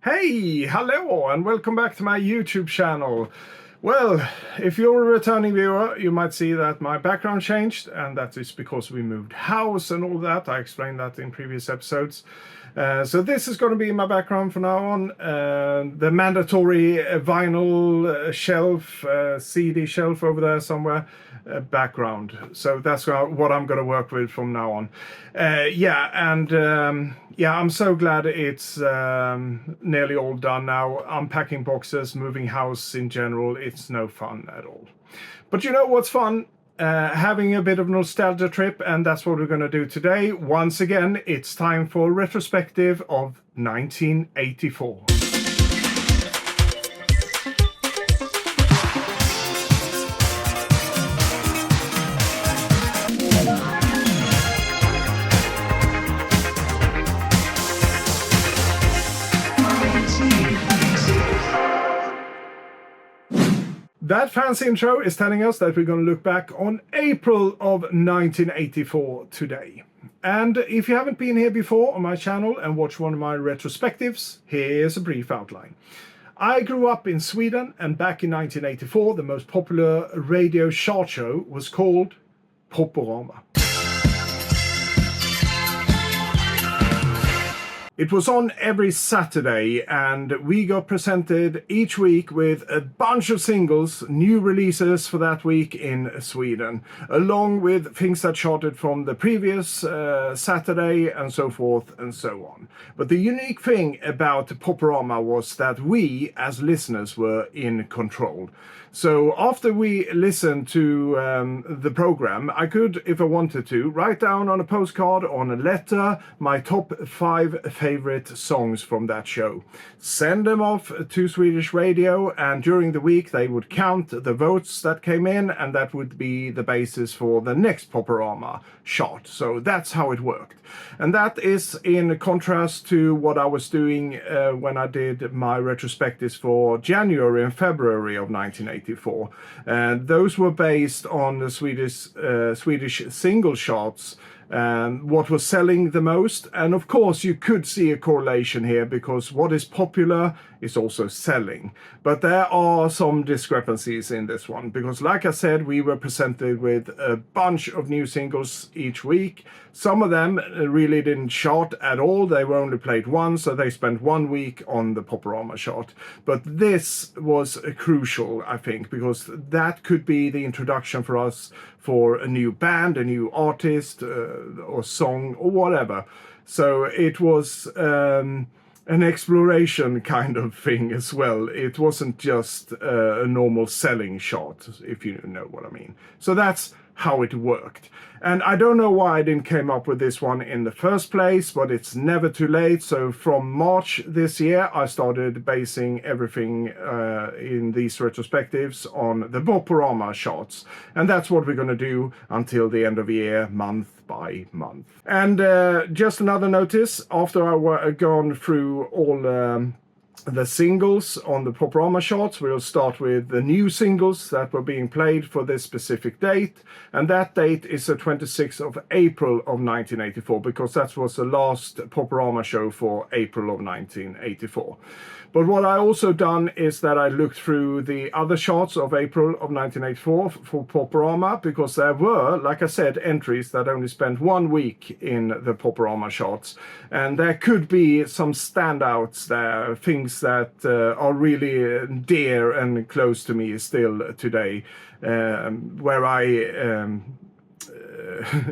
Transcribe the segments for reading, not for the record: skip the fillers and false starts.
Hey, hello, and welcome back to my YouTube channel. Well, if you're a returning viewer, you might see that my background changed, and that is because we moved house and all that. I explained that in previous episodes. So this is going to be my background from now on. The mandatory vinyl shelf, CD shelf over there somewhere, background. So that's what I'm going to work with from now on. I'm so glad it's nearly all done now. Unpacking boxes, moving house in general, it's no fun at all. But you know what's fun? Having a bit of nostalgia trip, and that's what we're going to do today. Once again, it's time for a retrospective of 1984. That fancy intro is telling us that we're going to look back on April of 1984 today. And if you haven't been here before on my channel and watched one of my retrospectives, here's a brief outline. I grew up in Sweden, and back in 1984 the most popular radio chart show was called Poporama. It was on every Saturday, and we got presented each week with a bunch of singles, new releases for that week in Sweden, along with things that charted from the previous Saturday and so forth and so on. But the unique thing about Poporama was that we, as listeners, were in control. So after we listened to the program, I could, if I wanted to, write down on a postcard, on a letter, my top 5 favorite songs from that show. Send them off to Swedish radio, and during the week they would count the votes that came in, and that would be the basis for the next Poporama chart. So that's how it worked. And that is in contrast to what I was doing when I did my retrospectives for January and February of 1984. And those were based on the Swedish single charts, what was selling the most. And of course you could see a correlation here, because what is popular is also selling. But there are some discrepancies in this one, because like I said, we were presented with a bunch of new singles each week. Some of them really didn't chart at all. They were only played once, so they spent 1 week on the Poporama chart. But this was crucial, I think, because that could be the introduction for us for a new band, a new artist, or song, or whatever. So it was an exploration kind of thing as well. It wasn't just a normal selling chart, if you know what I mean. So that's how it worked. And I don't know why I didn't come up with this one in the first place, but it's never too late. So from March this year, I started basing everything in these retrospectives on the Poporama charts. And that's what we're going to do until the end of the year, month by month. And just another notice, after I've gone through all the singles on the Poporama charts, we'll start with the new singles that were being played for this specific date, and that date is the 26th of April of 1984, because that was the last Poporama show for April of 1984. But what I also done is that I looked through the other charts of April of 1984 for Poporama, because there were, like I said, entries that only spent 1 week in the Poporama charts, and there could be some standouts there, things that are really dear and close to me still today, where I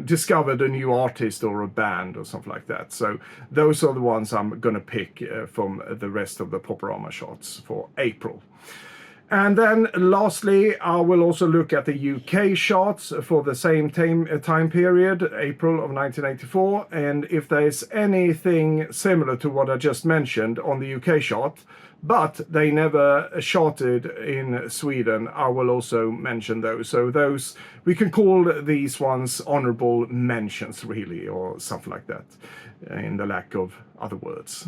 discovered a new artist or a band or something like that. So those are the ones I'm gonna pick from the rest of the Poporama charts for April. And then lastly, I will also look at the UK charts for the same time period, April of 1984. And if there's anything similar to what I just mentioned on the UK chart, but they never charted in Sweden, I will also mention those. So those, we can call these ones honorable mentions, really, or something like that, in the lack of other words.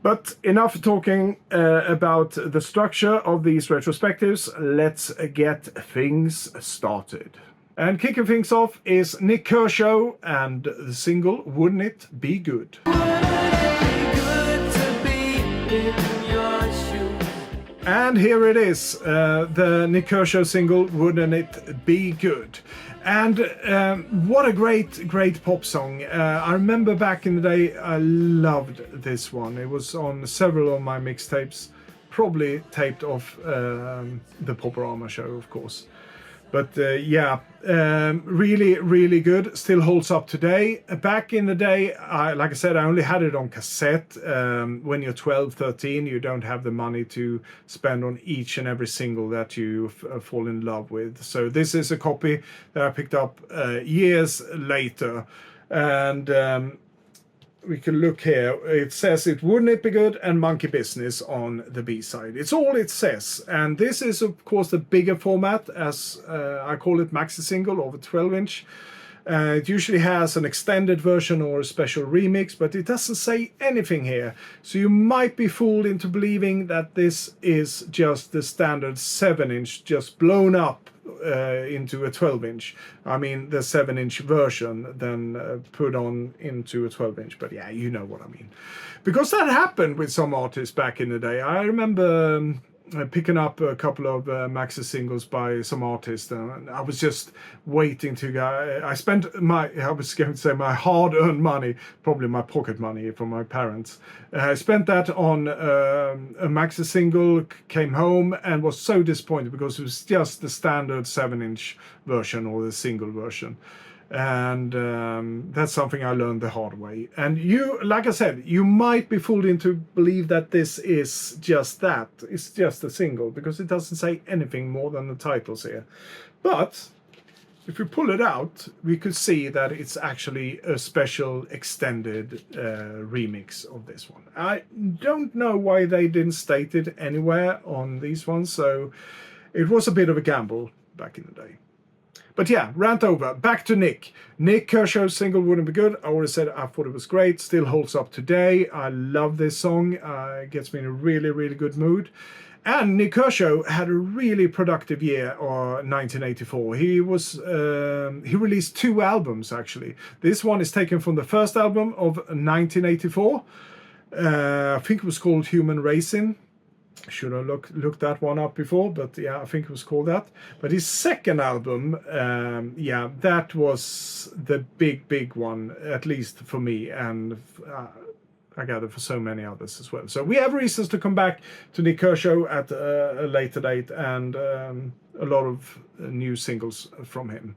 But enough talking about the structure of these retrospectives. Let's get things started. And kicking things off is Nik Kershaw and the single Wouldn't It Be Good? Wouldn't it be good to be And here it is, the Nik Kershaw single, Wouldn't It Be Good? And what a great pop song. I remember back in the day, I loved this one. It was on several of my mixtapes, probably taped off the Poporama show, of course. But yeah, really good. Still holds up today. Back in the day, like I said, I only had it on cassette. When you're 12, 13, you don't have the money to spend on each and every single that you fall in love with. So this is a copy that I picked up years later. And we can look here. It says it Wouldn't It Be Good and Monkey Business on the B-side. It's all it says. And this is, of course, the bigger format, as I call it, maxi single over 12-inch. It usually has an extended version or a special remix, but it doesn't say anything here. So you might be fooled into believing that this is just the standard 7-inch, just blown up into a 12-inch. I mean the 7-inch version, then put on into a 12-inch. But yeah, you know what I mean. Because that happened with some artists back in the day. I remember picking up a couple of maxi singles by some artists, and I was just waiting to go. I spent I was going to say my hard-earned money, probably my pocket money from my parents. I spent that on a maxi single, came home and was so disappointed because it was just the standard 7-inch version or the single version. And that's something I learned the hard way. And you, like I said, you might be fooled into believe that this is just that. It's just a single, because it doesn't say anything more than the titles here. But if we pull it out, we could see that it's actually a special extended remix of this one. I don't know why they didn't state it anywhere on these ones, so it was a bit of a gamble back in the day. But yeah, rant over. Back to Nik. Nik Kershaw's single Wouldn't Be Good. I already said I thought it was great. Still holds up today. I love this song. It gets me in a really good mood. And Nik Kershaw had a really productive year, 1984. He released 2 albums, actually. This one is taken from the first album of 1984. I think it was called Human Racing. Should have looked that one up before, but yeah, I think it was called that. But his second album, yeah, that was the big one, at least for me, and I gather for so many others as well. So we have reasons to come back to Nik Kershaw at a later date, and a lot of new singles from him.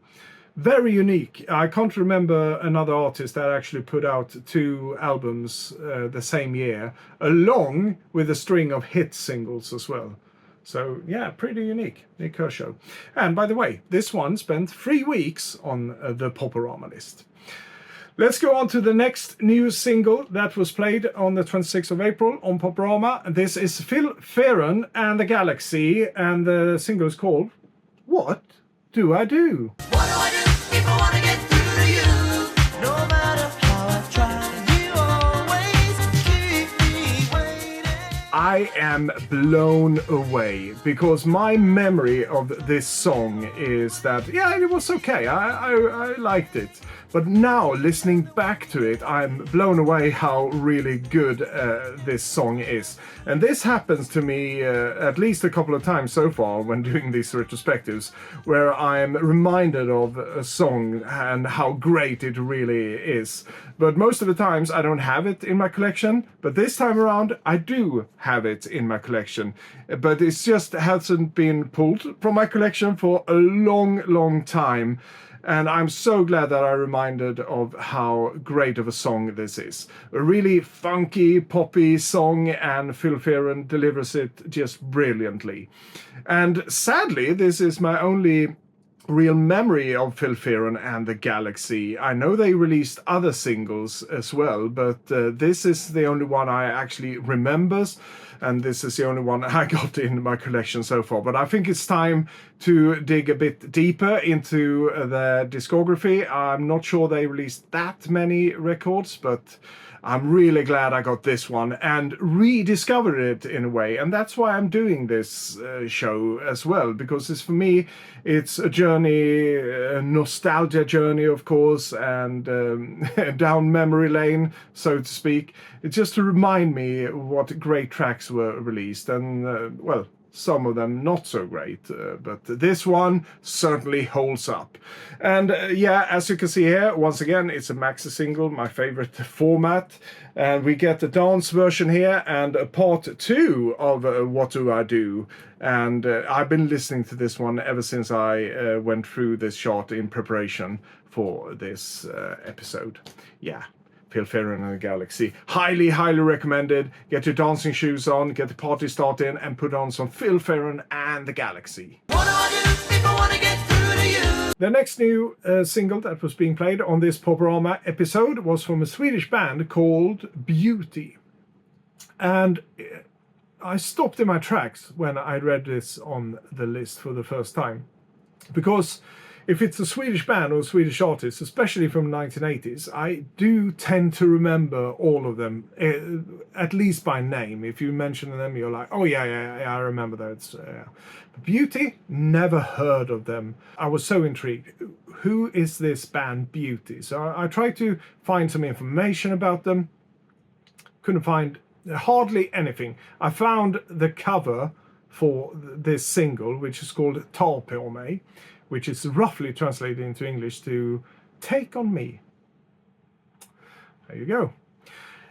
Very unique. I can't remember another artist that actually put out 2 albums the same year, along with a string of hit singles as well. So yeah, pretty unique, Nik Kershaw. And by the way, this one spent 3 weeks on the Poporama list. Let's go on to the next new single that was played on the 26th of April on Poporama. This is Fearon and the Galaxy, and the single is called What Do I Do? What do I do if I want to get through to you? No matter how I try, you always keep me waiting. I am blown away, because my memory of this song is that, yeah, it was okay. I liked it. But now, listening back to it, I'm blown away how really good this song is. And this happens to me at least a couple of times so far when doing these retrospectives, where I'm reminded of a song and how great it really is. But most of the times I don't have it in my collection, but this time around I do have it in my collection. But it just hasn't been pulled from my collection for a long time. And I'm so glad that I'm reminded of how great of a song this is. A really funky, poppy song, and Fearon delivers it just brilliantly. And sadly, this is my only real memory of Fearon and the Galaxy. I know they released other singles as well, but this is the only one I actually remembers, and this is the only one I got in my collection so far. But I think it's time to dig a bit deeper into the discography. I'm not sure they released that many records, but I'm really glad I got this one and rediscovered it in a way. And that's why I'm doing this show as well, because for me, it's a journey, a nostalgia journey, of course, and down memory lane, so to speak. It's just to remind me what great tracks were released. And, well, some of them not so great, but this one certainly holds up. And yeah, as you can see here, once again, it's a maxi single, my favorite format. And we get the dance version here and a part 2 of What Do I Do? And I've been listening to this one ever since I went through this chart in preparation for this episode. Yeah. Fearon and the Galaxy. Highly, highly recommended. Get your dancing shoes on, get the party started, and put on some Fearon and the Galaxy. What do I do if I want to get through to you? The next new single that was being played on this Poporama episode was from a Swedish band called Beauty. And I stopped in my tracks when I read this on the list for the first time. Because if it's a Swedish band or a Swedish artist, especially from the 1980s, I do tend to remember all of them, at least by name. If you mention them, you're like, oh yeah, I remember that. Beauty, never heard of them. I was so intrigued. Who is this band Beauty? So I tried to find some information about them. Couldn't find hardly anything. I found the cover for this single, which is called Ta på mig, which is roughly translated into English to Take on Me. There you go.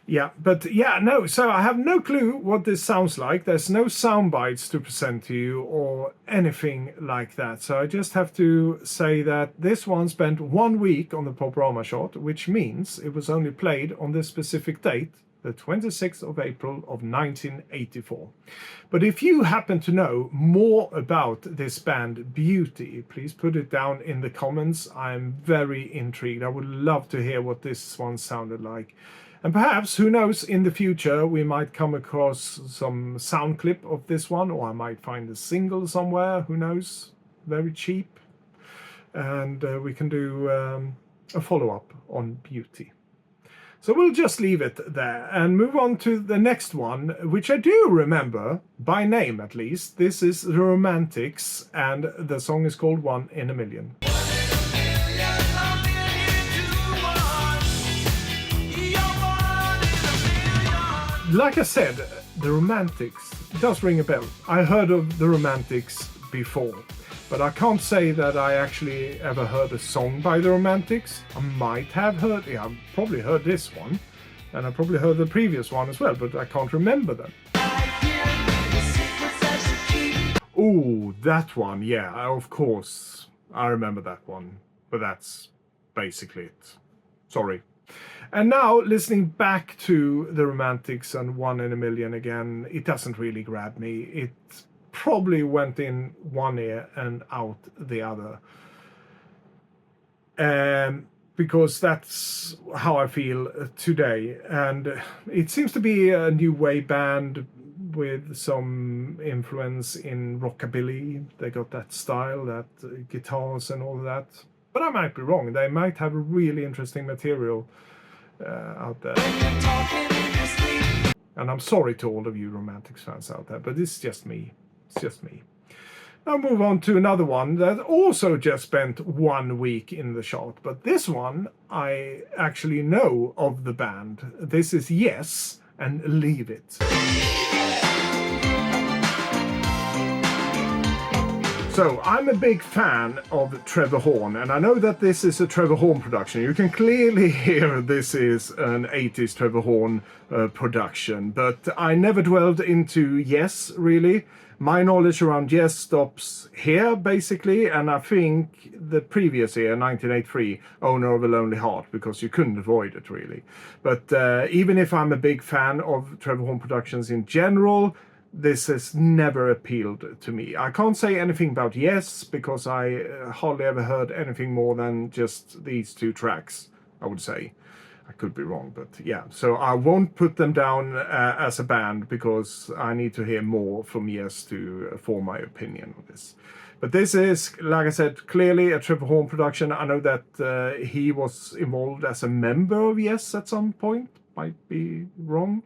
Yeah, but yeah, no, so I have no clue what this sounds like. There's no sound bites to present to you or anything like that. So I just have to say that this one spent 1 week on the Poporama chart, which means it was only played on this specific date, the 26th of April of 1984. But if you happen to know more about this band Beauty, please put it down in the comments. I'm very intrigued. I would love to hear what this one sounded like. And perhaps, who knows, in the future we might come across some sound clip of this one, or I might find a single somewhere, who knows, very cheap. And we can do a follow-up on Beauty. So we'll just leave it there and move on to the next one, which I do remember, by name at least. This is The Romantics, and the song is called One in a Million. Like I said, The Romantics does ring a bell. I heard of The Romantics before, but I can't say that I actually ever heard a song by The Romantics. I might have heard, yeah, I've probably heard this one, and I probably heard the previous one as well, but I can't remember them. Oh, that one, yeah, of course. I remember that one, but that's basically it. Sorry. And now, listening back to The Romantics and One in a Million again, it doesn't really grab me. It probably went in one ear and out the other. Because that's how I feel today. And it seems to be a new wave band with some influence in rockabilly. They got that style, that guitars and all of that. But I might be wrong. They might have really interesting material out there. And I'm sorry to all of you Romantics fans out there, but it's just me. It's just me. Now move on to another one that also just spent 1 week in the chart. But this one, I actually know of the band. This is Yes and Leave It. So, I'm a big fan of Trevor Horn, and I know that this is a Trevor Horn production. You can clearly hear this is an 80s Trevor Horn production, but I never dwelled into Yes, really. My knowledge around Yes stops here, basically, and I think the previous year, 1983, Owner of a Lonely Heart, because you couldn't avoid it, really. But even if I'm a big fan of Trevor Horn productions in general, this has never appealed to me. I can't say anything about Yes, because I hardly ever heard anything more than just these 2 tracks, I would say. I could be wrong, but yeah. So I won't put them down as a band, because I need to hear more from Yes to form my opinion on this. But this is, like I said, clearly a Trevor Horn production. I know that he was involved as a member of Yes at some point, might be wrong.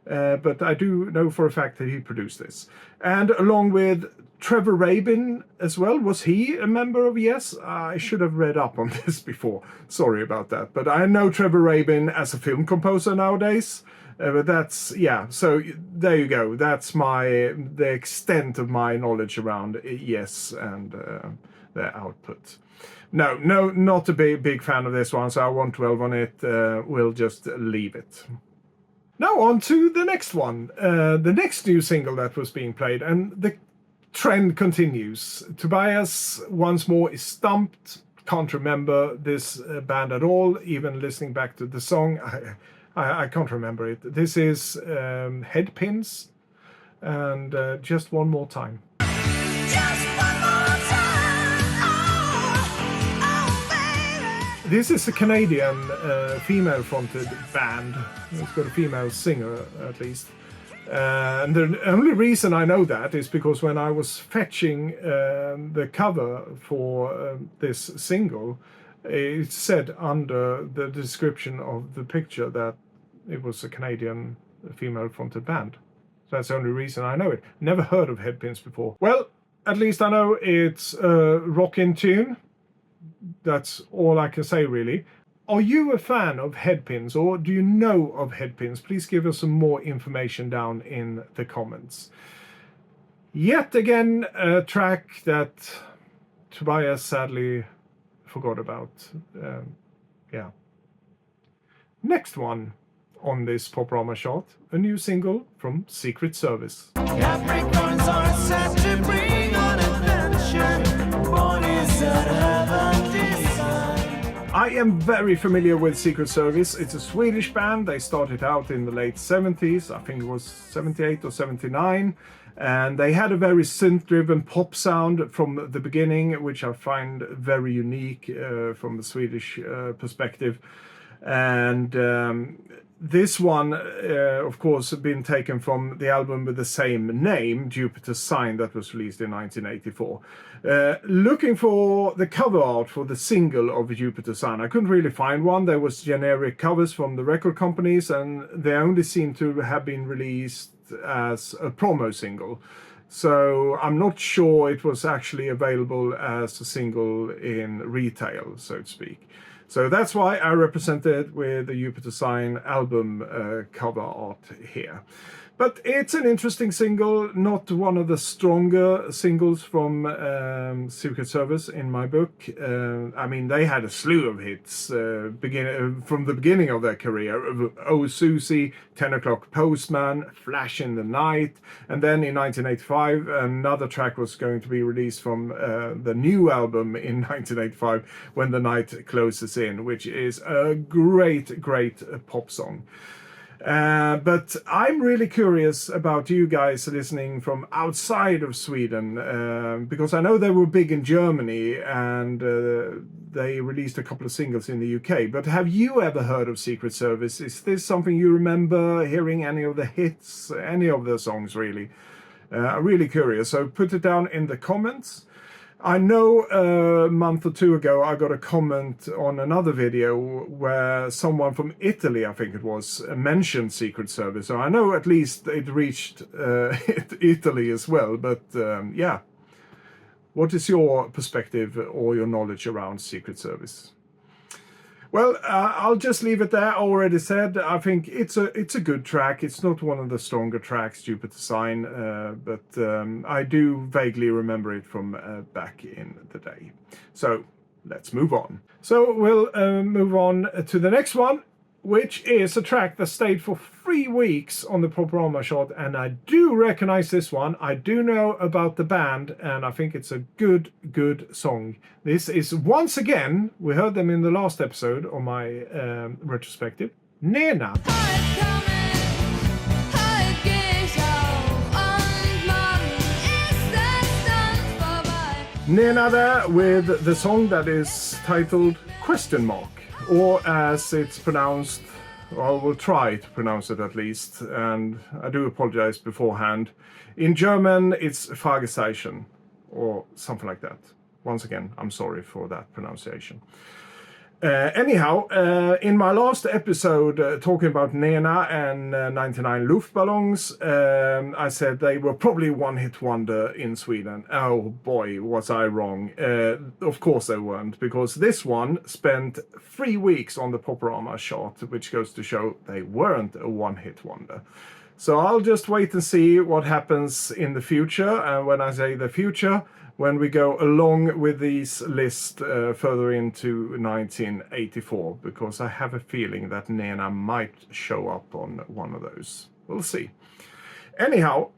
But I do know for a fact that he produced this. And along with Trevor Rabin as well. Was he a member of Yes? I should have read up on this before. Sorry about that. But I know Trevor Rabin as a film composer nowadays. But that's, yeah, so there you go. That's the extent of my knowledge around Yes and their output. No, not a big fan of this one, so I won't dwell on it. We'll just leave it. Now on to the next one. The next new single that was being played, and the trend continues. Tobias once more is stumped. Can't remember this band at all. Even listening back to the song, I can't remember it. This is Headpins, and Just One More Time. Just one more time. Oh, baby. This is a Canadian female-fronted band. It's got a female singer, at least. And the only reason I know that is because when I was fetching the cover for this single, it said under the description of the picture that it was a Canadian female-fronted band. So that's the only reason I know it. Never heard of Headpins before. Well, at least I know it's a rockin' tune. That's all I can say, really. Are you a fan of Headpins, or do you know of Headpins? Please give us some more information down in the comments. Yet again, a track that Tobias sadly forgot about. Yeah. Next one on this Poporama chart, a new single from Secret Service. Capricorns are set to bring on adventure. Born is at heaven design. I am very familiar with Secret Service. It's a Swedish band. They started out in the late 70s. I think it was 78 or 79. And they had a very synth-driven pop sound from the beginning, which I find very unique from the Swedish perspective. And this one, of course, had been taken from the album with the same name, Jupiter's Sign, that was released in 1984. Looking for the cover art for the single of Jupiter's Sign, I couldn't really find one. There was generic covers from the record companies, and they only seem to have been released as a promo single. So I'm not sure it was actually available as a single in retail, so to speak. So that's why I represent it with the Jupiter Sign album cover art here. But it's an interesting single, not one of the stronger singles from Secret Service in my book. I mean, they had a slew of hits from the beginning of their career. Oh Susie, 10 O'Clock Postman, Flash in the Night. And then in 1985, another track was going to be released from the new album in 1985, When the Night Closes In, which is a great pop song. But I'm really curious about you guys listening from outside of Sweden, because I know they were big in Germany and they released a couple of singles in the UK. But have you ever heard of Secret Service? Is this something you remember hearing, any of the hits, any of the songs really? I'm really curious, so put it down in the comments. I know a month or two ago I got a comment on another video where someone from Italy, I think it was, mentioned Secret Service. So I know at least it reached Italy as well. But yeah, what is your perspective or your knowledge around Secret Service? Well, I'll just leave it there. I already said, I think it's a good track. It's not one of the stronger tracks, Jupiter Sign, but I do vaguely remember it from back in the day. So let's move on. So we'll move on to the next one, which is a track that stayed for 3 weeks on the Poporama chart, and I do recognize this one. I do know about the band, and I think it's a good song. This is, once again, we heard them in the last episode of my retrospective, Nena. Nena there with the song that is titled Question Mark. Or as it's pronounced, or I will try to pronounce it at least, and I do apologize beforehand. In German, it's Fragezeichen, or something like that. Once again, I'm sorry for that pronunciation. Anyhow, in my last episode talking about Nena and 99 Luftballons, I said they were probably one-hit wonder in Sweden. Oh boy, was I wrong. Of course they weren't, because this one spent 3 weeks on the Poporama chart, which goes to show they weren't a one-hit wonder. So I'll just wait and see what happens in the future. And when I say the future, when we go along with these lists further into 1984, because I have a feeling that Nena might show up on one of those. We'll see. Anyhow,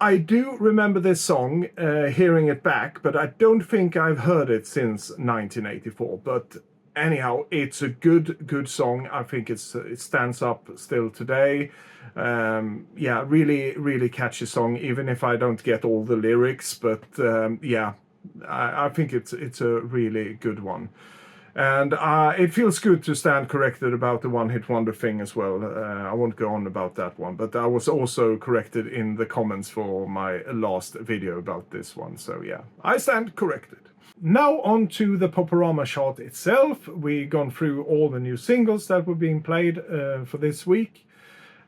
I do remember this song, hearing it back, but I don't think I've heard it since 1984. But anyhow, it's a good song. I think it stands up still today. Yeah, really catchy song, even if I don't get all the lyrics, but yeah, I think it's a really good one. And it feels good to stand corrected about the one-hit wonder thing as well. I won't go on about that one, but I was also corrected in the comments for my last video about this one. So yeah, I stand corrected. Now on to the Poporama chart itself. We've gone through all the new singles that were being played for this week.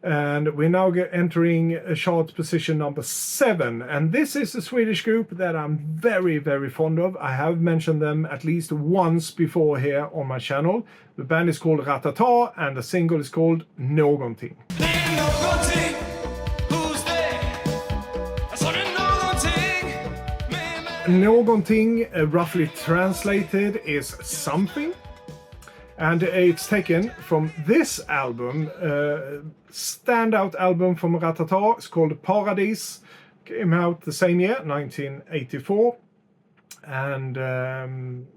And we're now entering chart position number 7. And this is a Swedish group that I'm very fond of. I have mentioned them at least once before here on my channel. The band is called Ratata and the single is called Någonting. Någonting, roughly translated, is something. And it's taken from this album, standout album from Ratata. It's called Paradis. Came out the same year, 1984. And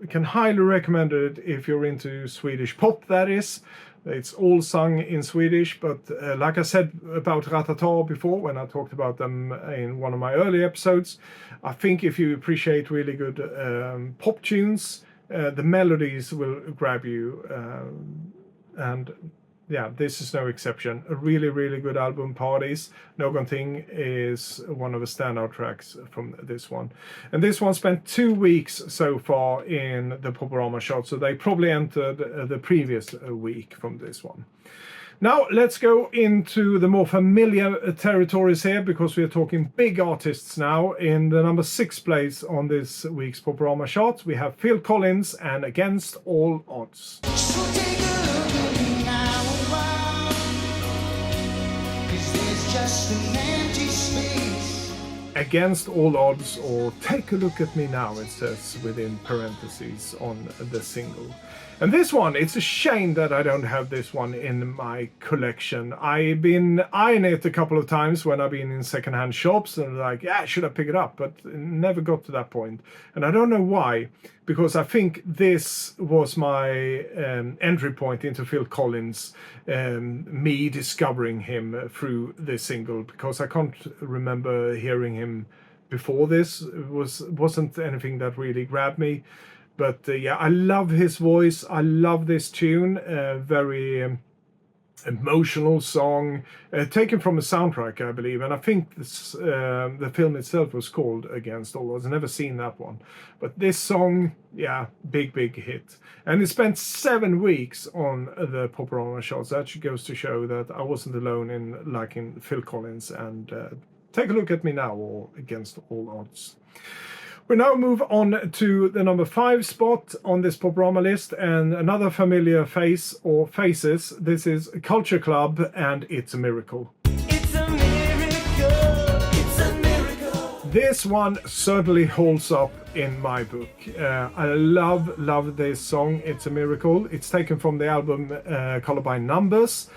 can highly recommend it if you're into Swedish pop, that is. It's all sung in Swedish, but like I said about Ratata before, when I talked about them in one of my early episodes, I think if you appreciate really good pop tunes, the melodies will grab you, and yeah, this is no exception. A really good album, Paradis. Någonting is one of the standout tracks from this one. And this one spent 2 weeks so far in the Poporama chart, so they probably entered the previous week from this one. Now let's go into the more familiar territories here, because we are talking big artists now. In the number 6 place on this week's Poporama chart, we have Phil Collins and Against All Odds. So take a look at me now, wow. 'Cause there's just an empty space. Against All Odds, or Take a Look at Me Now, it says within parentheses on the single. And this one, it's a shame that I don't have this one in my collection. I've been eyeing it a couple of times when I've been in secondhand shops and like, yeah, should I pick it up? But never got to that point. And I don't know why, because I think this was my entry point into Phil Collins, me discovering him through this single, because I can't remember hearing him before this. It wasn't anything that really grabbed me. But yeah, I love his voice. I love this tune. Very emotional song, taken from a soundtrack, I believe. And I think this, the film itself was called Against All Odds. I've never seen that one. But this song, yeah, big hit. And it spent 7 weeks on the Poporama charts. That goes to show that I wasn't alone in liking Phil Collins and Take a Look at Me Now, or Against All Odds. We now move on to the number 5 spot on this Poporama list, and another familiar face or faces. This is Culture Club and It's a Miracle. It's a miracle. It's a miracle. This one certainly holds up in my book. I love this song, It's a Miracle. It's taken from the album Color by Numbers.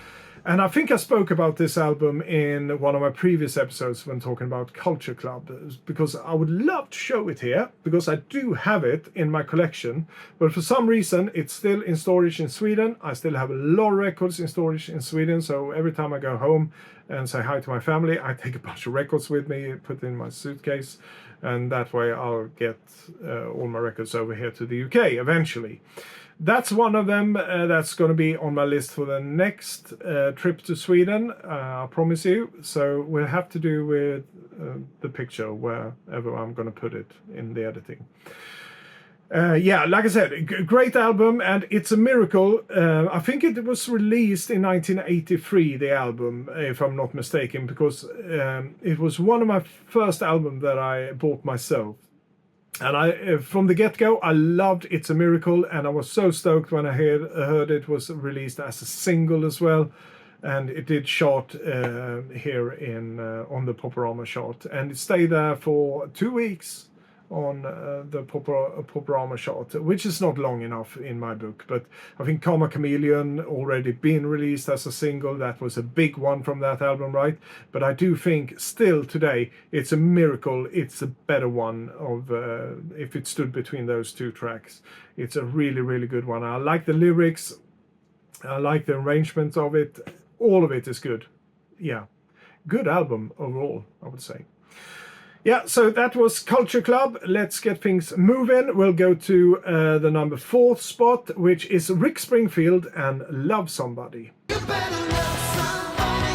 And I think I spoke about this album in one of my previous episodes when talking about Culture Club, because I would love to show it here, because I do have it in my collection, but for some reason it's still in storage in Sweden. I still have a lot of records in storage in Sweden, so every time I go home and say hi to my family, I take a bunch of records with me, put in my suitcase, and that way I'll get all my records over here to the UK eventually. That's one of them that's going to be on my list for the next trip to Sweden, I promise you. So we'll have to do with the picture wherever I'm going to put it in the editing. Yeah, like I said, great album, and it's a miracle. I think it was released in 1983, the album, if I'm not mistaken, because it was one of my first albums that I bought myself. And from the get-go, I loved It's a Miracle, and I was so stoked when I heard it was released as a single as well. And it did chart here on the Poporama chart, and it stayed there for 2 weeks on the Poporama chart, which is not long enough in my book. But I think Karma Chameleon already been released as a single. That was a big one from that album, right? But I do think still today, It's a Miracle. It's a better one of if it stood between those two tracks. It's a really, really good one. I like the lyrics. I like the arrangement of it. All of it is good. Yeah, good album overall, I would say. Yeah, so that was Culture Club. Let's get things moving. We'll go to the number 4 spot, which is Rick Springfield and Love Somebody. You better love somebody.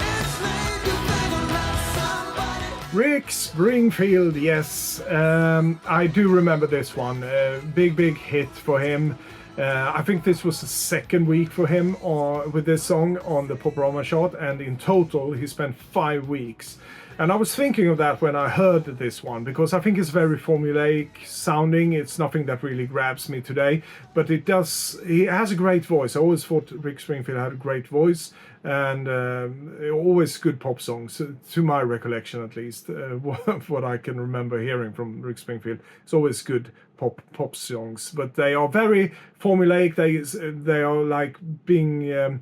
It's like you better love somebody. Rick Springfield, yes. I do remember this one. Big hit for him. I think this was the second week for him with this song on the Poporama chart, and in total he spent 5 weeks. And I was thinking of that when I heard this one, because I think it's very formulaic sounding. It's nothing that really grabs me today, but it does. He has a great voice. I always thought Rick Springfield had a great voice, and always good pop songs, to my recollection at least. What I can remember hearing from Rick Springfield, it's always good pop songs, but they are very formulaic. They are like being.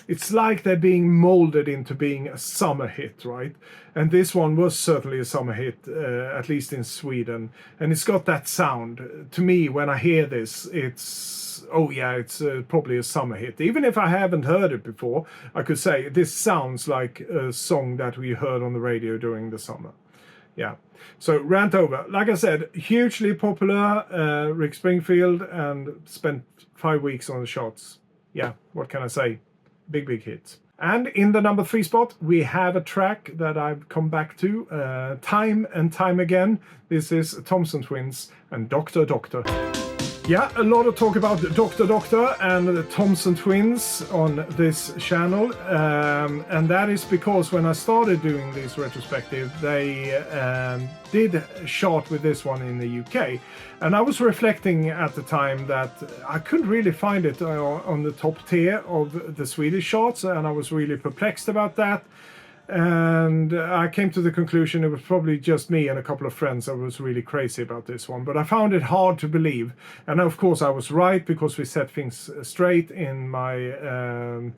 It's like they're being molded into being a summer hit, right? And this one was certainly a summer hit, at least in Sweden. And it's got that sound. To me, when I hear this, it's probably a summer hit. Even if I haven't heard it before, I could say this sounds like a song that we heard on the radio during the summer. Yeah. So rant over. Like I said, hugely popular, Rick Springfield, and spent 5 weeks on the charts. Yeah, what can I say? Big hit. And in the number 3 spot, we have a track that I've come back to time and time again. This is Thompson Twins and Doctor. Yeah, a lot of talk about Doctor and the Thompson Twins on this channel. And that is because when I started doing this retrospective, they did chart with this one in the UK. And I was reflecting at the time that I couldn't really find it on the top tier of the Swedish charts, and I was really perplexed about that. And I came to the conclusion it was probably just me and a couple of friends that was really crazy about this one, but I found it hard to believe. And of course I was right, because we set things straight in my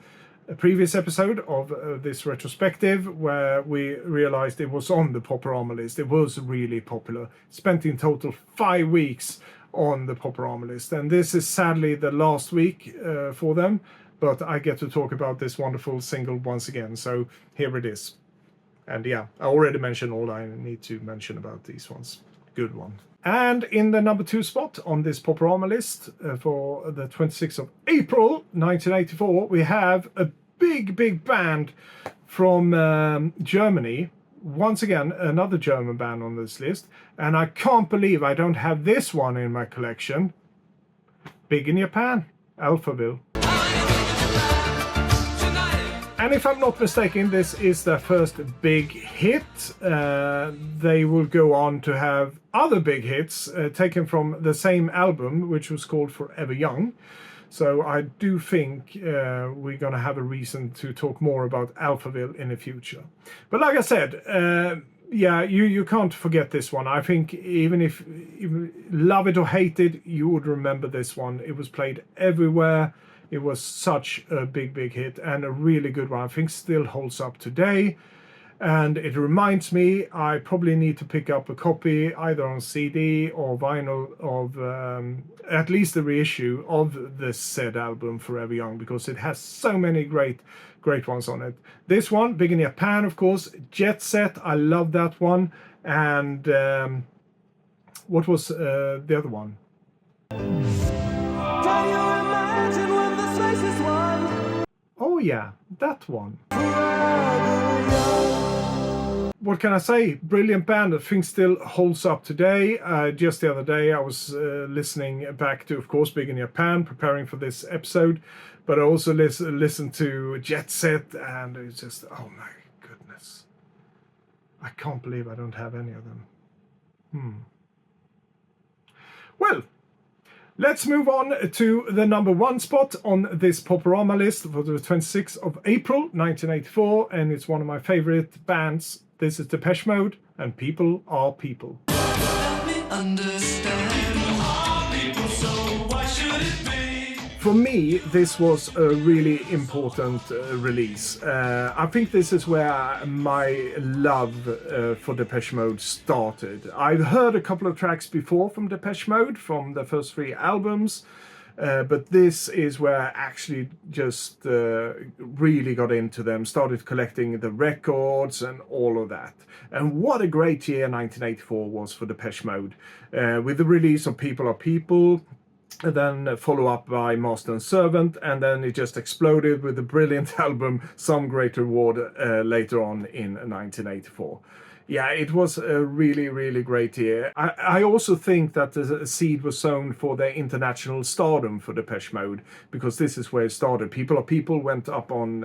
previous episode of this retrospective, where we realized it was on the Poporama list. It was really popular. Spent in total 5 weeks on the Poporama list, and this is sadly the last week for them. But I get to talk about this wonderful single once again, so here it is. And yeah, I already mentioned all I need to mention about these ones. Good one. And in the number 2 spot on this Poporama list for the 26th of April 1984, we have a big band from Germany. Once again, another German band on this list. And I can't believe I don't have this one in my collection. Big in Japan, Alphaville. And if I'm not mistaken, this is their first big hit. They will go on to have other big hits taken from the same album, which was called Forever Young. So I do think we're going to have a reason to talk more about Alphaville in the future. But like I said, yeah, you can't forget this one. I think even if you love it or hate it, you would remember this one. It was played everywhere. It was such a big hit, and a really good one. I think still holds up today. And it reminds me, I probably need to pick up a copy either on CD or vinyl of at least the reissue of this said album Forever Young, because it has so many great ones on it. This one, Big in Japan, of course. Jet Set, I love that one. And what was the other one? Can you imagine when this race is won? Oh yeah, that one. what can I say? Brilliant band. I think still holds up today. Just the other day I was listening back to, of course, Big in Japan, preparing for this episode. But I also listened to Jet Set, and it's just, oh my goodness. I can't believe I don't have any of them. Well, let's move on to the number 1 spot on this Poporama list for the 26th of April 1984, and it's one of my favorite bands. This is Depeche Mode, and People Are People. Help me understand. All people, so why should it be? For me, this was a really important release. I think this is where my love for Depeche Mode started. I've heard a couple of tracks before from Depeche Mode, from the first 3 albums, but this is where I actually just really got into them, started collecting the records and all of that. And what a great year 1984 was for Depeche Mode, with the release of People Are People, and then follow up by Master and Servant, and then it just exploded with the brilliant album Some Great Reward later on in 1984. Yeah, it was a really, really great year. I also think that the seed was sown for their international stardom for Depeche Mode, because this is where it started. People Are People went up on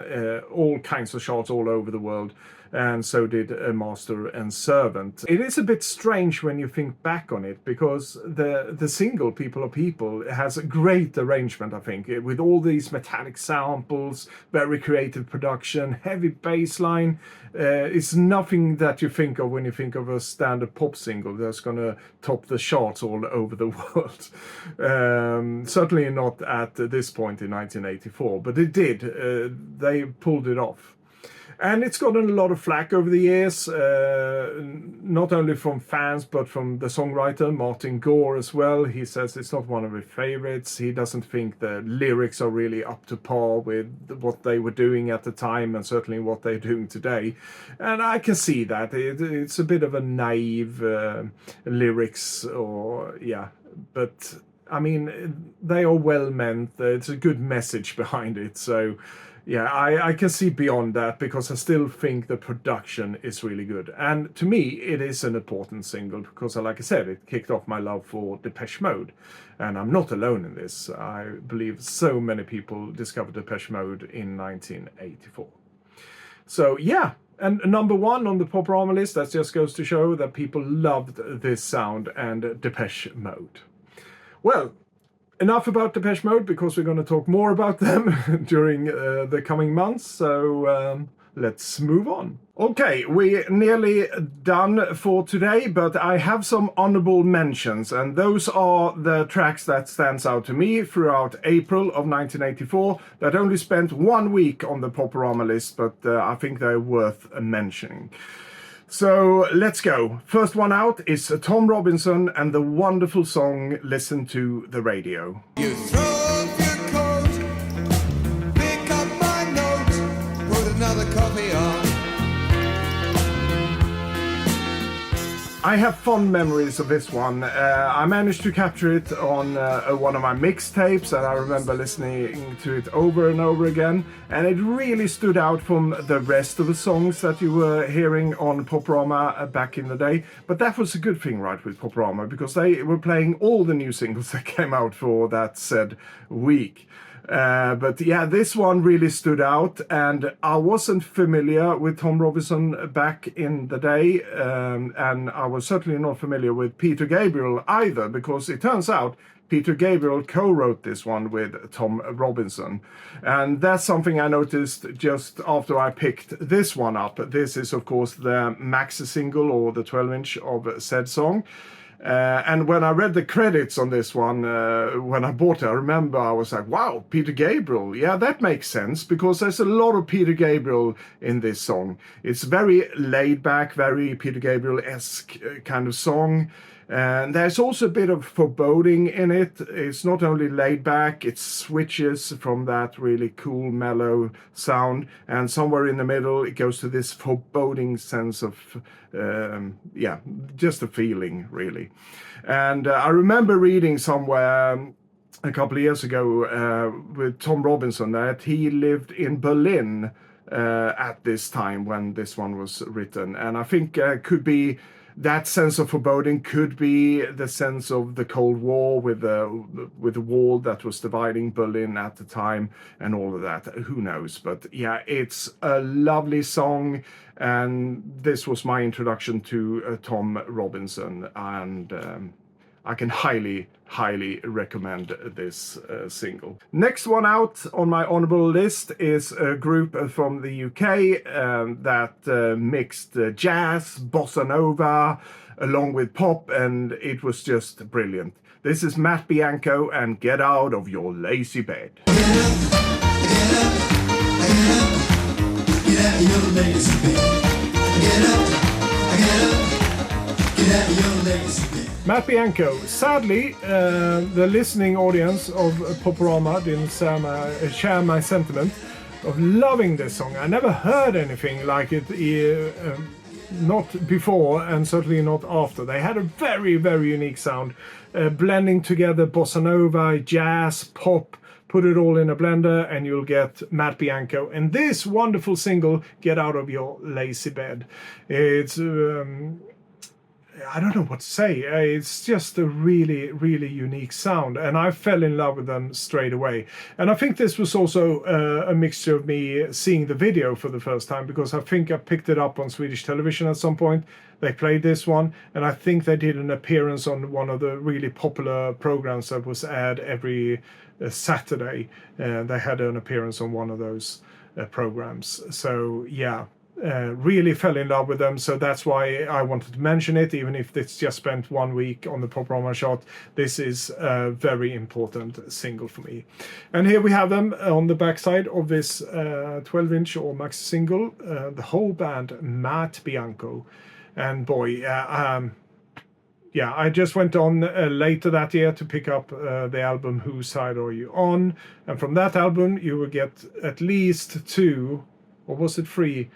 all kinds of charts all over the world, and so did Master and Servant. It is a bit strange when you think back on it, because the single People Are People has a great arrangement, I think, with all these metallic samples, very creative production, heavy bass line. It's nothing that you think of when you think of a standard pop single that's going to top the charts all over the world. Certainly not at this point in 1984, but it did. They pulled it off. And it's gotten a lot of flack over the years, not only from fans, but from the songwriter, Martin Gore, as well. He says it's not one of his favorites. He doesn't think the lyrics are really up to par with what they were doing at the time, and certainly what they're doing today. And I can see that. It's a bit of a naive lyrics, but I mean, they are well meant. It's a good message behind it, so... Yeah, I can see beyond that, because I still think the production is really good. And to me, it is an important single, because, like I said, it kicked off my love for Depeche Mode. And I'm not alone in this. I believe so many people discovered Depeche Mode in 1984. So, yeah. And number 1 on the Poporama list, that just goes to show that people loved this sound and Depeche Mode. Well, enough about Depeche Mode, because we're going to talk more about them during the coming months, so let's move on. Okay, we're nearly done for today, but I have some honorable mentions, and those are the tracks that stands out to me throughout April of 1984 that only spent 1 week on the Poporama list, but I think they're worth mentioning. So let's go. First one out is Tom Robinson and the wonderful song Listen to the Radio. You throw off your coat, pick up my note, put another copy on. I have fond memories of this one. I managed to capture it on one of my mixtapes, and I remember listening to it over and over again, and it really stood out from the rest of the songs that you were hearing on Poporama back in the day. But that was a good thing, right, with Poporama, because they were playing all the new singles that came out for that said week. But yeah, this one really stood out, and I wasn't familiar with Tom Robinson back in the day, and I was certainly not familiar with Peter Gabriel either, because it turns out Peter Gabriel co-wrote this one with Tom Robinson. And that's something I noticed just after I picked this one up. This is, of course, the maxi single, or the 12-inch of said song. And when I read the credits on this one, when I bought it, I remember I was like, wow, Peter Gabriel. Yeah, that makes sense, because there's a lot of Peter Gabriel in this song. It's very laid back, very Peter Gabriel-esque kind of song. And there's also a bit of foreboding in it. It's not only laid back, it switches from that really cool, mellow sound. And somewhere in the middle, it goes to this foreboding sense of, just a feeling, really. And I remember reading somewhere a couple of years ago with Tom Robinson that he lived in Berlin at this time when this one was written. And I think could be that sense of foreboding, could be the sense of the Cold War with the wall that was dividing Berlin at the time and all of that. Who knows? But yeah, it's a lovely song, and this was my introduction to Tom Robinson, and I can highly recommend this single. Next one out on my honorable list is a group from the UK that mixed jazz, bossa nova, along with pop, and it was just brilliant. This is Matt Bianco and Get Out of Your Lazy Bed. Get out of your lazy bed. Get up, get up, get out of your lazy bed. Matt Bianco. Sadly, the listening audience of Poporama didn't share my sentiment of loving this song. I never heard anything like it, not before and certainly not after. They had a very, very unique sound, blending together bossa nova, jazz, pop. Put it all in a blender and you'll get Matt Bianco and this wonderful single, Get Out of Your Lazy Bed. It's I don't know what to say. It's just a really, really unique sound, and I fell in love with them straight away. And I think this was also a mixture of me seeing the video for the first time, because I think I picked it up on Swedish television at some point. They played this one, and I think they did an appearance on one of the really popular programs that was aired every Saturday. They had an appearance on one of those programs. So yeah. Really fell in love with them, so that's why I wanted to mention it, even if it's just spent 1 week on the Poporama chart. This is a very important single for me. And here we have them on the backside of this 12-inch or maxi single, the whole band, Matt Bianco. And boy, I just went on later that year to pick up the album Whose Side Are You On? And from that album you will get at least 2, or was it 3,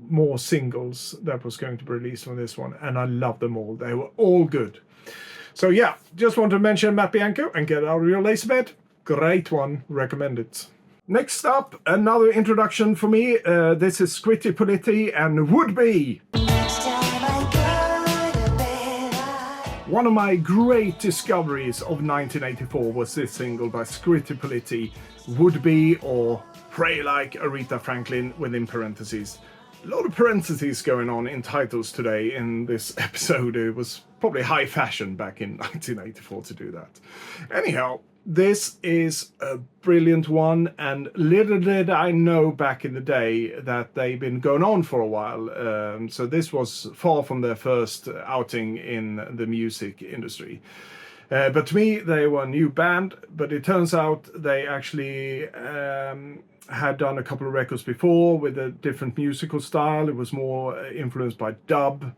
more singles that was going to be released from this one, and I love them all. They were all good. So yeah, just want to mention Matt Bianco and Get Out of Your Lazy Bed. Great one, recommend it. Next up, another introduction for me. This is Scritti Politti and Would Be. One of my great discoveries of 1984 was this single by Scritti Politti, Would Be, or Pray Like Aretha Franklin within parentheses. A lot of parentheses going on in titles today in this episode. It was probably high fashion back in 1984 to do that. Anyhow, this is a brilliant one, and little did I know back in the day that they've been going on for a while. So this was far from their first outing in the music industry. But to me, they were a new band, but it turns out they actually had done a couple of records before with a different musical style. It was more influenced by dub,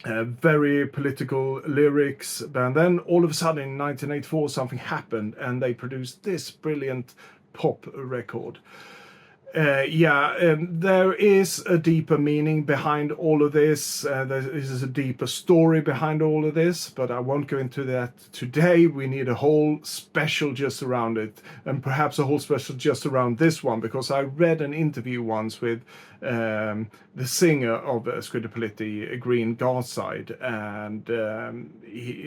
very political lyrics. And then all of a sudden in 1984 something happened and they produced this brilliant pop record. There is a deeper meaning behind all of this. There is a deeper story behind all of this, but I won't go into that today. We need a whole special just around it, and perhaps a whole special just around this one, because I read an interview once with the singer of Scritti Politti, Green Garside, and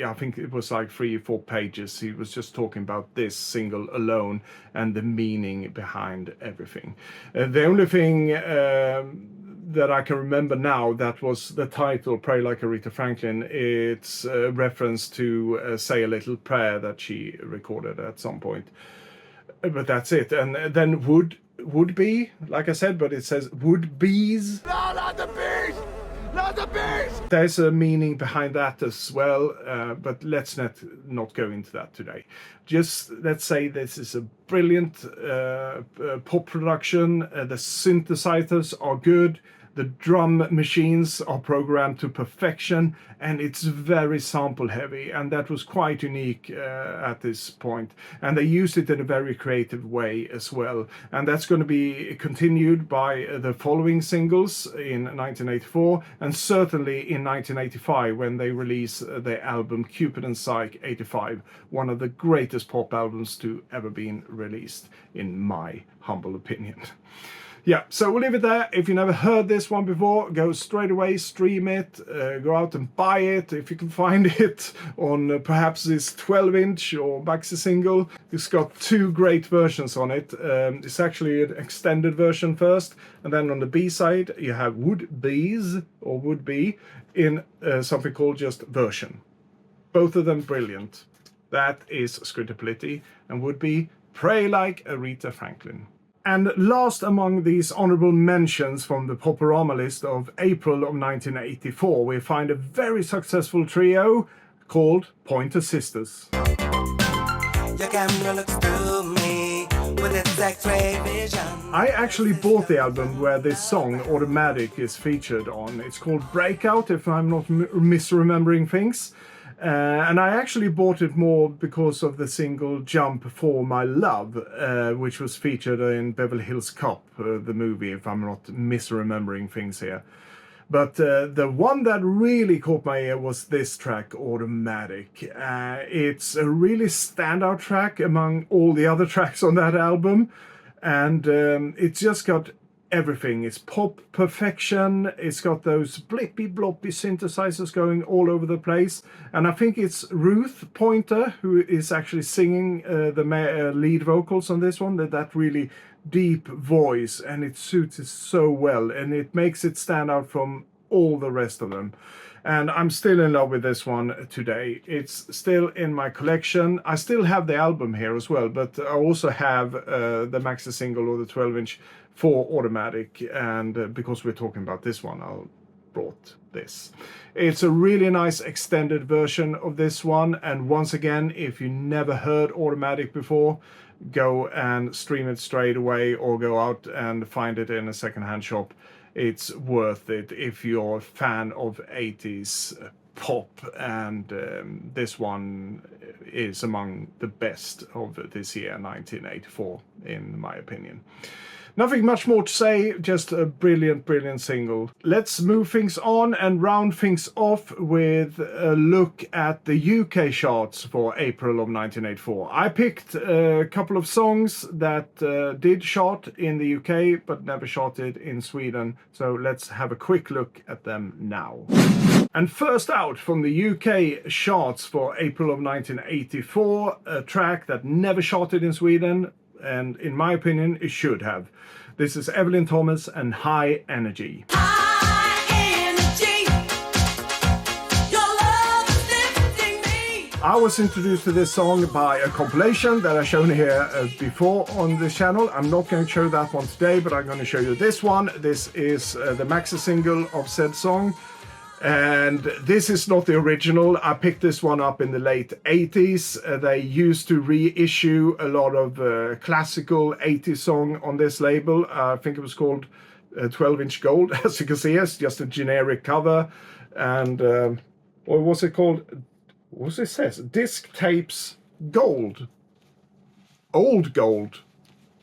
I think it was like 3 or 4 pages. He was just talking about this single alone and the meaning behind everything. The only thing that I can remember now that was the title, Pray Like Aretha Franklin. It's a reference to Say a Little Prayer that she recorded at some point. But that's it. And then would be, like I said, but it says would bees. No, not the bees! Not the bees! There's a meaning behind that as well, but let's not go into that today. Just let's say this is a brilliant pop production. The synthesizers are good. The drum machines are programmed to perfection, and it's very sample heavy, and that was quite unique at this point. And they used it in a very creative way as well. And that's going to be continued by the following singles in 1984, and certainly in 1985 when they release the album Cupid and Psyche 85, one of the greatest pop albums to ever been released, in my humble opinion. Yeah, so we'll leave it there. If you never heard this one before, go straight away, stream it, go out and buy it if you can find it on perhaps this 12-inch or maxi single. It's got two great versions on it. It's actually an extended version first, and then on the B side you have Would Be's or Would Be in something called just Version. Both of them brilliant. That is Scritti Politti and Would Be Pray Like Aretha Franklin. And last among these honorable mentions from the Poporama list of April of 1984, we find a very successful trio called Pointer Sisters. Your camera looks through me with its X-ray vision. I actually bought the album where this song, Automatic, is featured on. It's called Breakout, if I'm not misremembering things. And I actually bought it more because of the single Jump for My Love, which was featured in Beverly Hills Cop, the movie, if I'm not misremembering things here. But the one that really caught my ear was this track, Automatic. It's a really standout track among all the other tracks on that album. And it's just got everything. It's pop perfection. It's got those blippy bloppy synthesizers going all over the place, and I think it's Ruth Pointer who is actually singing the lead vocals on this one. That really deep voice, and it suits it so well, and it makes it stand out from all the rest of them. And I'm still in love with this one today. It's still in my collection. I still have the album here as well, but I also have the maxi single or the 12-inch for Automatic, and because we're talking about this one, I brought this. It's a really nice extended version of this one, and once again, if you never heard Automatic before, go and stream it straight away or go out and find it in a secondhand shop. It's worth it if you're a fan of 80s pop, and this one is among the best of this year, 1984, in my opinion. Nothing much more to say, just a brilliant, brilliant single. Let's move things on and round things off with a look at the UK charts for April of 1984. I picked a couple of songs that did chart in the UK but never charted in Sweden, so let's have a quick look at them now. And first out from the UK charts for April of 1984, a track that never charted in Sweden, and in my opinion it should have. This is Evelyn Thomas and High Energy. I was introduced to this song by a compilation that I've shown here before on this channel. I'm not going to show that one today, but I'm going to show you this one. This is the maxi single of said song. And this is not the original. I picked this one up in the late 80s. They used to reissue a lot of classical 80s song on this label. I think it was called 12-inch Gold, as you can see. It's just a generic cover. And what was it called? What does it say? Disc Tapes Gold. Old Gold,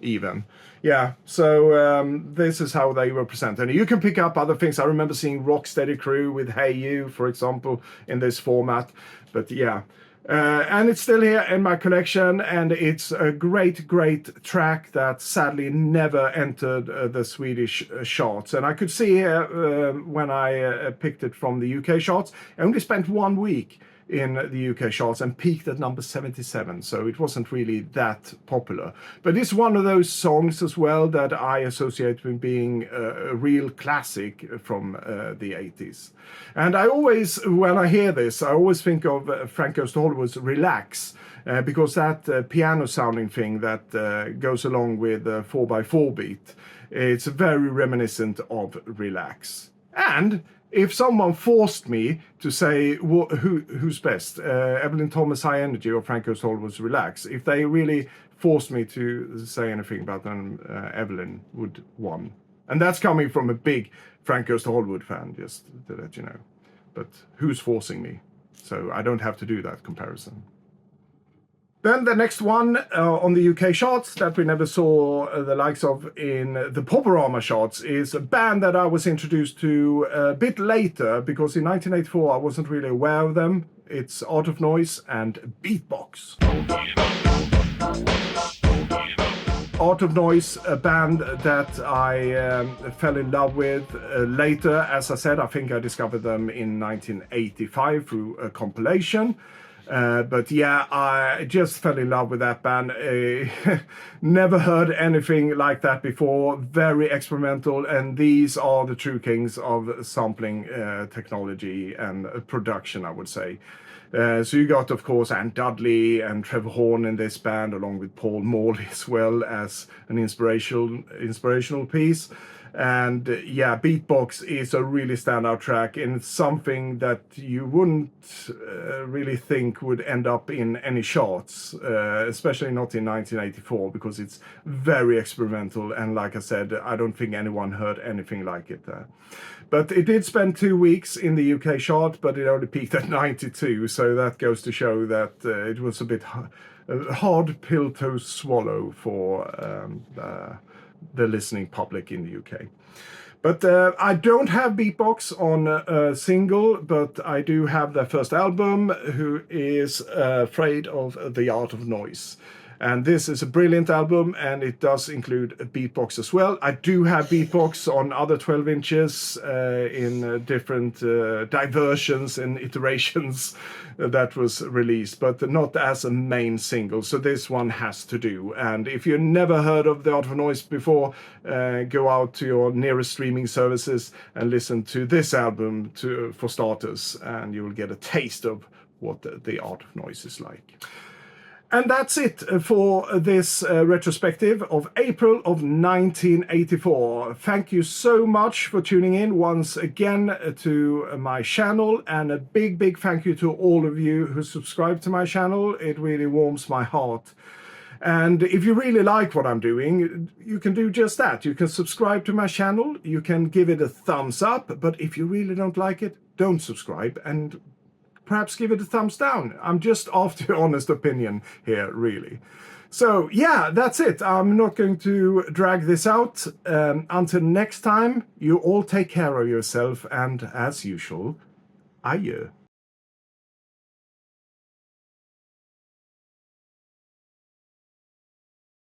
even. Yeah, so this is how they were presented. And you can pick up other things. I remember seeing Rocksteady Crew with Hey You, for example, in this format. But yeah, and it's still here in my collection, and it's a great, great track that sadly never entered the Swedish charts. And I could see here when I picked it from the UK charts, I only spent 1 week in the UK charts and peaked at number 77, so it wasn't really that popular. But it's one of those songs as well that I associate with being a real classic from the 80s. And I always, when I hear this, I always think of Frank Goes to Hollywood's Relax, because that piano sounding thing that goes along with 4x4 beat, it's very reminiscent of Relax. And if someone forced me to say who's best, Evelyn Thomas High Energy or Frank Goes to Hollywood's Relax, if they really forced me to say anything about them, Evelyn would won. And that's coming from a big Frank Goes to Hollywood fan, just to let you know. But who's forcing me? So I don't have to do that comparison. Then the next one on the UK charts that we never saw the likes of in the Poporama charts is a band that I was introduced to a bit later, because in 1984 I wasn't really aware of them. It's Art of Noise and Beatbox. Art of Noise, a band that I fell in love with later. As I said, I think I discovered them in 1985 through a compilation. But yeah, I just fell in love with that band. Never heard anything like that before. Very experimental, and these are the true kings of sampling technology and production, I would say. So you got, of course, Ann Dudley and Trevor Horn in this band, along with Paul Morley as well as an inspirational piece. And yeah, Beatbox is a really standout track, and it's something that you wouldn't really think would end up in any charts, especially not in 1984, because it's very experimental. And like I said, I don't think anyone heard anything like it there. But it did spend 2 weeks in the UK chart, but it only peaked at 92. So that goes to show that it was a bit a hard pill to swallow for the listening public in the UK. But I don't have Beatbox on a single, but I do have their first album, who is Afraid of the Art of Noise. And this is a brilliant album, and it does include a beatbox as well. I do have beatbox on other 12 inches in different diversions and iterations that was released, but not as a main single. So this one has to do. And if you've never heard of The Art of Noise before, go out to your nearest streaming services and listen to this album for starters, and you will get a taste of what the Art of Noise is like. And that's it for this retrospective of April of 1984. Thank you so much for tuning in once again to my channel, and a big thank you to all of you who subscribe to my channel. It really warms my heart. And if you really like what I'm doing, you can do just that. You can subscribe to my channel, you can give it a thumbs up, but if you really don't like it, don't subscribe, and perhaps give it a thumbs down. I'm just after your honest opinion here, really. So yeah, that's it. I'm not going to drag this out. Until next time, you all take care of yourself, and as usual, adieu.